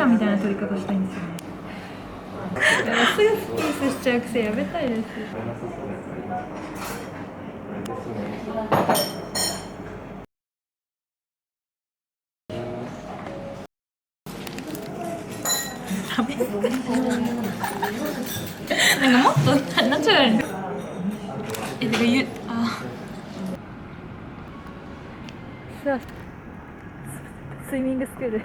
茶みたいな撮り方したいんですよね。すぐスキンスしちゃう癖やめたいです。ダメなんかもっとナチュラルにてかさあスイミングスクール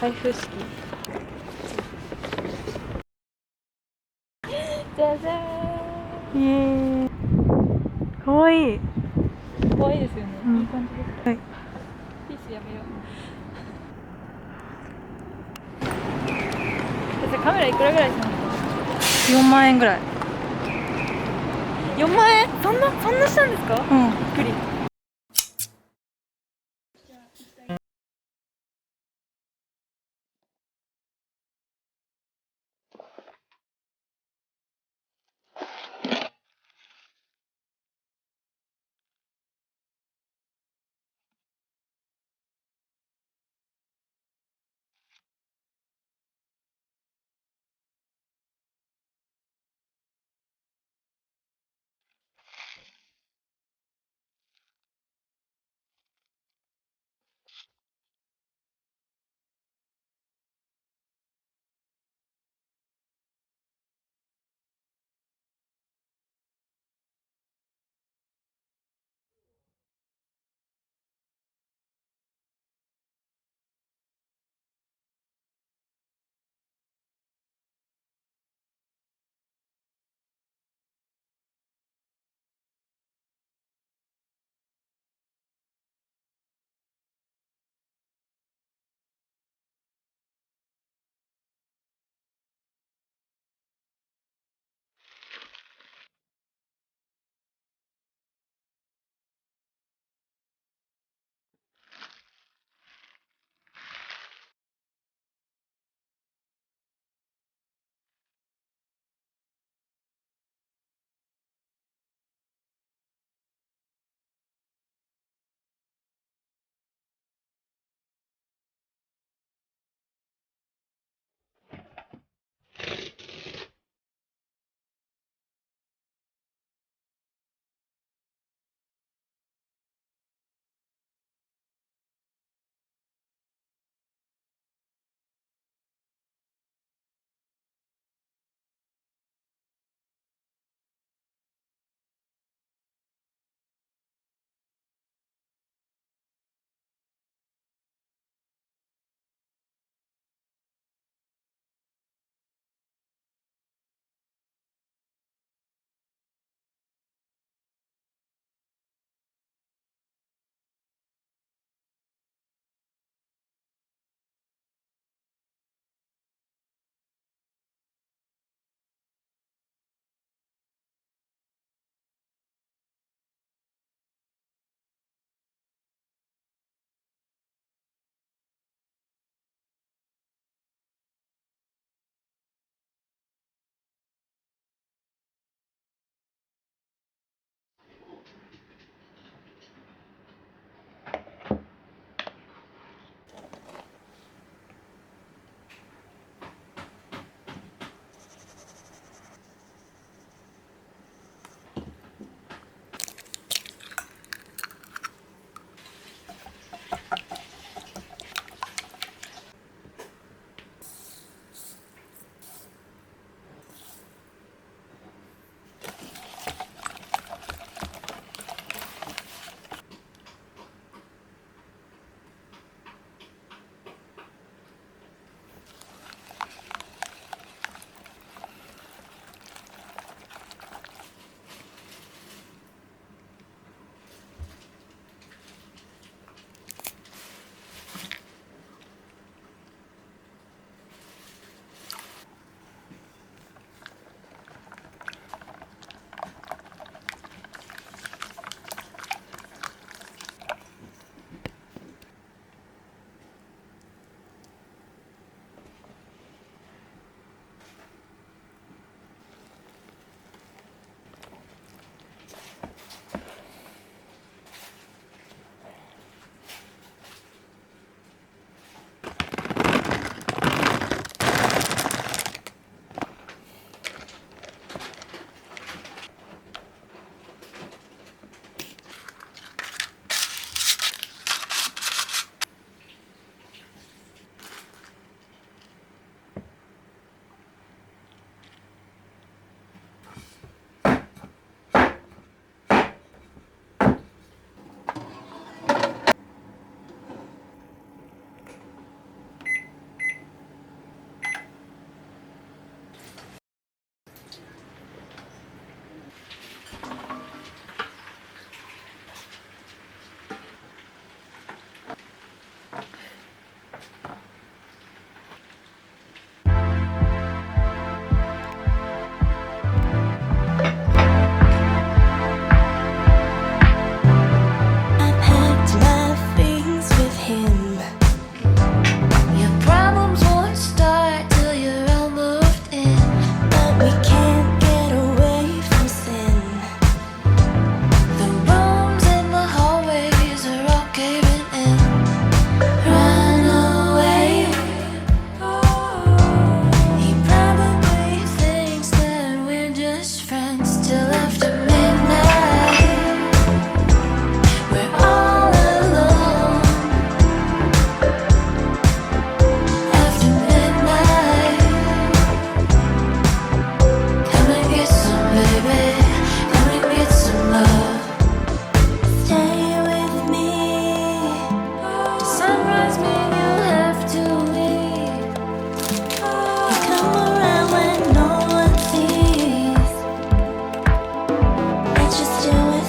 開封式じゃじゃーん。イエーイ。かわいい。かわいいですよね。いい感じですか。はい。ピースやめよう。じゃカメラいくらぐらいしますか？4万円ぐらい。4万円？そんなしたんですか？うん。びっくり。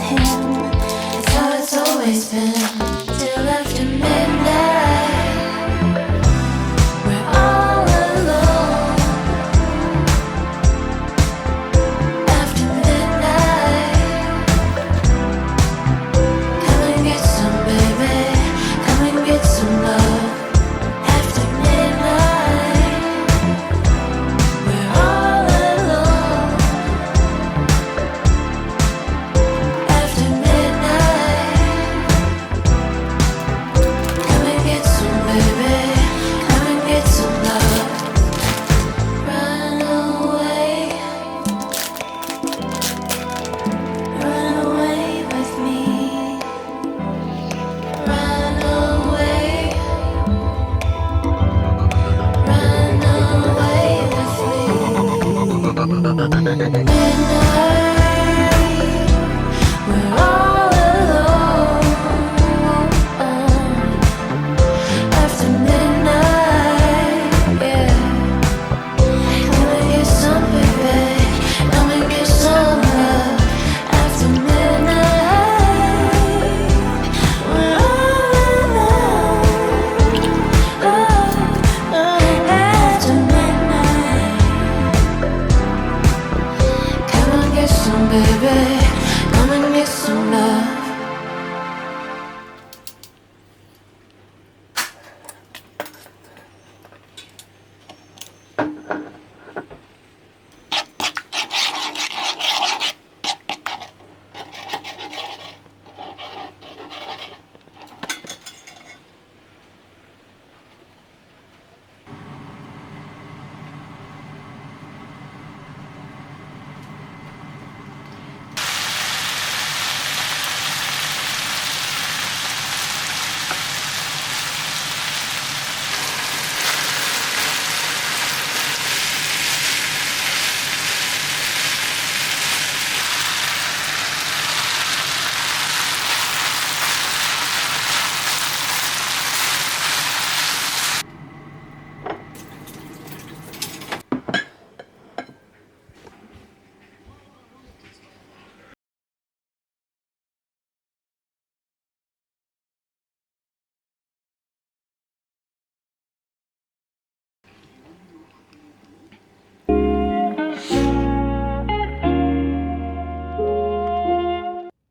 him. It's how it's always been.